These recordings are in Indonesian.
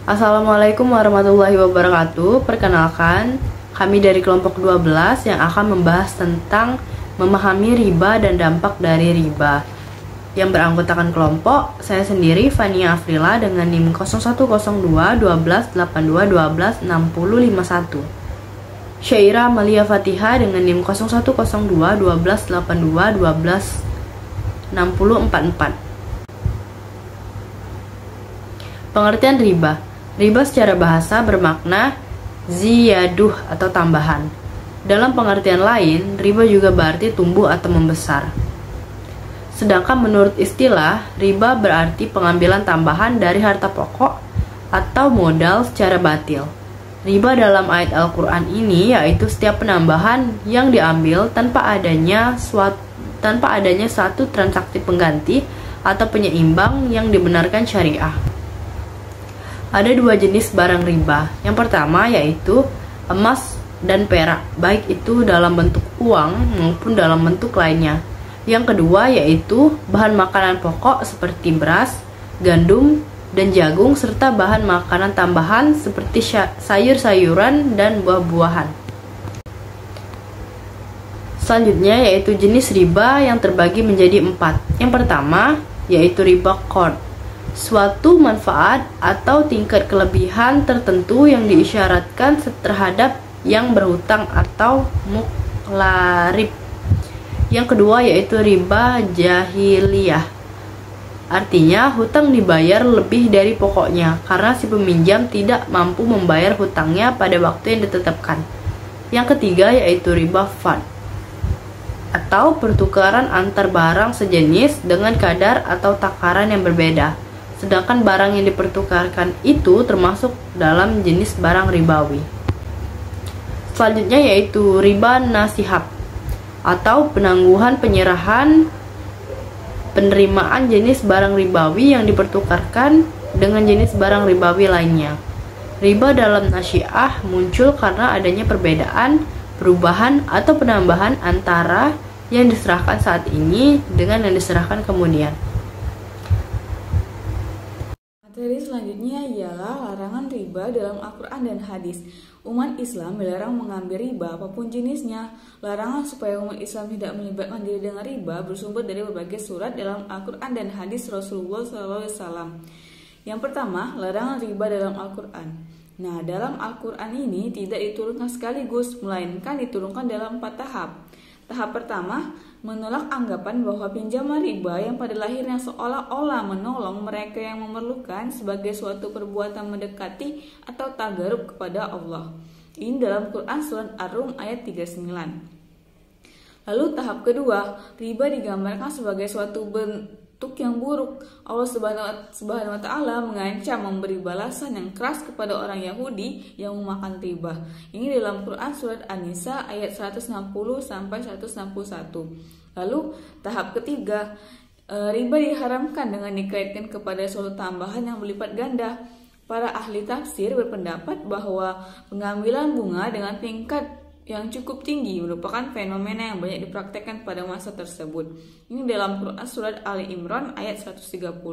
Assalamualaikum warahmatullahi wabarakatuh. Perkenalkan, kami dari kelompok 12 yang akan membahas tentang memahami riba dan dampak dari riba. Yang beranggotakan kelompok, saya sendiri Fania Afrila dengan NIM 0102 12 82 12 60 51. Syaira Malia Fatiha dengan NIM 0102 12 82 12 60 44. Pengertian riba. Riba secara bahasa bermakna ziyaduh atau tambahan. Dalam pengertian lain, riba juga berarti tumbuh atau membesar. Sedangkan menurut istilah, riba berarti pengambilan tambahan dari harta pokok atau modal secara batil. Riba dalam ayat Al-Quran ini yaitu setiap penambahan yang diambil tanpa adanya satu transaksi pengganti atau penyeimbang yang dibenarkan syariah. Ada dua jenis barang riba. Yang pertama yaitu emas dan perak, baik itu dalam bentuk uang maupun dalam bentuk lainnya. Yang kedua yaitu bahan makanan pokok seperti beras, gandum, dan jagung, serta bahan makanan tambahan seperti sayur-sayuran dan buah-buahan. Selanjutnya yaitu jenis riba yang terbagi menjadi 4. Yang pertama yaitu riba qard, suatu manfaat atau tingkat kelebihan tertentu yang diisyaratkan terhadap yang berhutang atau muklarib. Yang kedua yaitu riba jahiliyah, artinya hutang dibayar lebih dari pokoknya karena si peminjam tidak mampu membayar hutangnya pada waktu yang ditetapkan. Yang ketiga yaitu riba fad, atau pertukaran antar barang sejenis dengan kadar atau takaran yang berbeda, sedangkan barang yang dipertukarkan itu termasuk dalam jenis barang ribawi. Selanjutnya yaitu riba nasihab, atau penangguhan penyerahan penerimaan jenis barang ribawi yang dipertukarkan dengan jenis barang ribawi lainnya. Riba dalam nasiah muncul karena adanya perbedaan, perubahan, atau penambahan antara yang diserahkan saat ini dengan yang diserahkan kemudian. Materi selanjutnya ialah larangan riba dalam Al-Quran dan hadis. Umat Islam dilarang mengambil riba apapun jenisnya. Larangan supaya umat Islam tidak melibatkan diri dengan riba bersumber dari berbagai surat dalam Al-Quran dan hadis Rasulullah SAW. Yang pertama, larangan riba dalam Al-Quran. Nah, dalam Al-Quran ini tidak diturunkan sekaligus, melainkan diturunkan dalam 4 tahap. Tahap pertama, menolak anggapan bahwa pinjaman riba yang pada lahirnya seolah-olah menolong mereka yang memerlukan sebagai suatu perbuatan mendekati atau tagarub kepada Allah. Ini dalam Quran Surat Ar-Rum ayat 39. Lalu tahap kedua, riba digambarkan sebagai suatu bentuk yang buruk. Allah Subhanahu wa Ta'ala mengancam memberi balasan yang keras kepada orang Yahudi yang memakan riba. Ini dalam Quran Surat An-Nisa ayat 160 sampai 161. Lalu tahap ketiga, riba diharamkan dengan dikaitkan kepada suatu tambahan yang berlipat ganda. Para ahli tafsir berpendapat bahwa pengambilan bunga dengan tingkat yang cukup tinggi merupakan fenomena yang banyak dipraktekkan pada masa tersebut. Ini dalam Quran Surat Ali Imran ayat 130.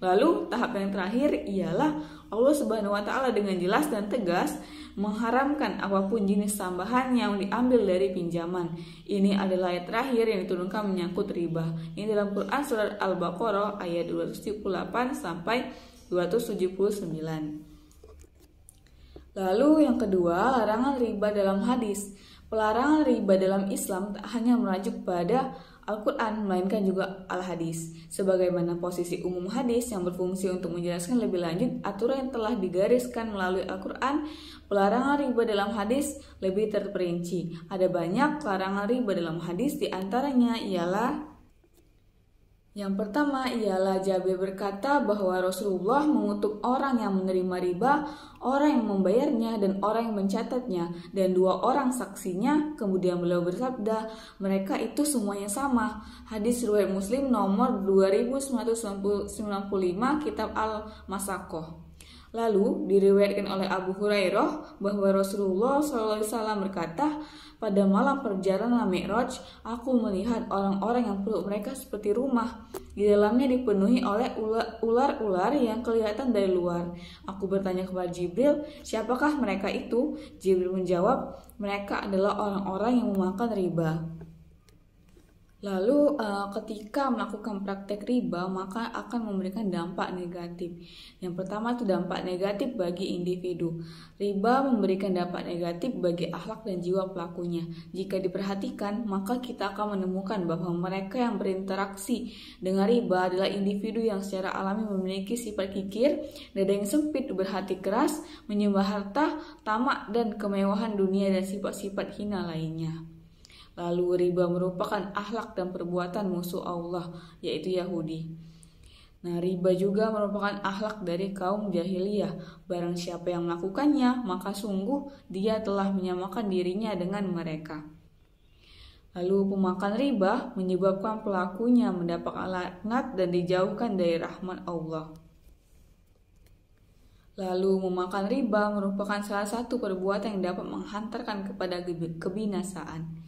Lalu tahap yang terakhir ialah Allah Subhanahu wa Ta'ala dengan jelas dan tegas mengharamkan apapun jenis tambahan yang diambil dari pinjaman. Ini adalah ayat terakhir yang diturunkan menyangkut riba. Ini dalam Quran Surat Al-Baqarah ayat 278 sampai 279. Lalu yang kedua, larangan riba dalam hadis. Pelarangan riba dalam Islam tak hanya merujuk pada Al-Quran, melainkan juga Al-Hadis. Sebagaimana posisi umum hadis yang berfungsi untuk menjelaskan lebih lanjut aturan yang telah digariskan melalui Al-Quran, pelarangan riba dalam hadis lebih terperinci. Ada banyak larangan riba dalam hadis, diantaranya ialah yang pertama ialah Jabir berkata bahwa Rasulullah mengutuk orang yang menerima riba, orang yang membayarnya, dan orang yang mencatatnya, dan 2 orang saksinya. Kemudian beliau bersabda, mereka itu semuanya sama. Hadis riwayat Muslim nomor 2995, Kitab Al-Masaqoh. Lalu diriwayatkan oleh Abu Hurairah bahwa Rasulullah SAW berkata, pada malam perjalanan Mi'raj, aku melihat orang-orang yang peluk mereka seperti rumah. Di dalamnya dipenuhi oleh ular-ular yang kelihatan dari luar. Aku bertanya kepada Jibril, siapakah mereka itu? Jibril menjawab, mereka adalah orang-orang yang memakan riba. Lalu ketika melakukan praktek riba maka akan memberikan dampak negatif. Yang pertama itu dampak negatif bagi individu. Riba memberikan dampak negatif bagi akhlak dan jiwa pelakunya. Jika diperhatikan maka kita akan menemukan bahwa mereka yang berinteraksi dengan riba adalah individu yang secara alami memiliki sifat kikir, dada yang sempit, berhati keras, menyembah harta, tamak dan kemewahan dunia dan sifat-sifat hina lainnya. Lalu riba merupakan akhlak dan perbuatan musuh Allah, yaitu Yahudi. Nah, riba juga merupakan akhlak dari kaum jahiliyah. Barang siapa yang melakukannya, maka sungguh dia telah menyamakan dirinya dengan mereka. Lalu pemakan riba menyebabkan pelakunya mendapat laknat dan dijauhkan dari rahmat Allah. Lalu memakan riba merupakan salah satu perbuatan yang dapat menghantarkan kepada kebinasaan.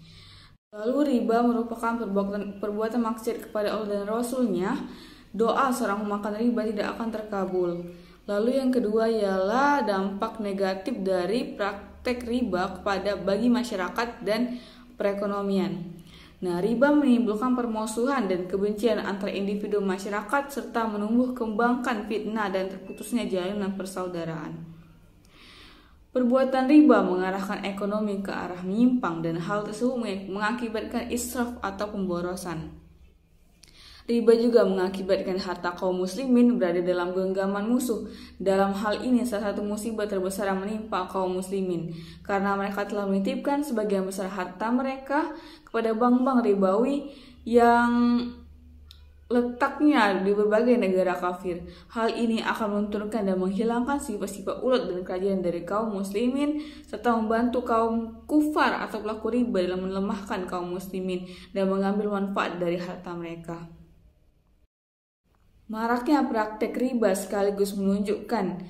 Lalu riba merupakan perbuatan maksiat kepada Allah dan Rasul-Nya. Doa seorang memakan riba tidak akan terkabul. Lalu yang kedua ialah dampak negatif dari praktek riba bagi masyarakat dan perekonomian. Nah, riba menimbulkan permusuhan dan kebencian antara individu masyarakat serta menumbuh kembangkan fitnah dan terputusnya jalinan persaudaraan. Perbuatan riba mengarahkan ekonomi ke arah menyimpang dan hal tersebut mengakibatkan israf atau pemborosan. Riba juga mengakibatkan harta kaum muslimin berada dalam genggaman musuh. Dalam hal ini salah satu musibah terbesar yang menimpa kaum muslimin karena mereka telah menitipkan sebagian besar harta mereka kepada bank-bank ribawi yang letaknya di berbagai negara kafir. Hal ini akan menurunkan dan menghilangkan sifat-sifat ulet dan kerajaan dari kaum muslimin serta membantu kaum kufar atau pelaku riba dalam melemahkan kaum muslimin dan mengambil manfaat dari harta mereka. Maraknya praktek riba sekaligus menunjukkan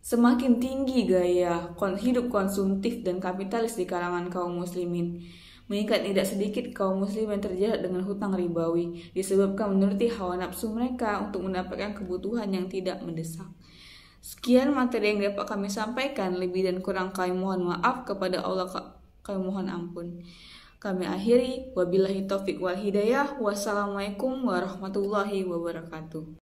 semakin tinggi gaya hidup konsumtif dan kapitalis di kalangan kaum muslimin. Meningkat tidak sedikit kaum muslim yang terjerat dengan hutang ribawi disebabkan menuruti hawa nafsu mereka untuk mendapatkan kebutuhan yang tidak mendesak. Sekian materi yang dapat kami sampaikan, lebih dan kurang kami mohon maaf kepada Allah, kami mohon ampun. Kami akhiri, wabillahi taufiq wal hidayah, wassalamualaikum warahmatullahi wabarakatuh.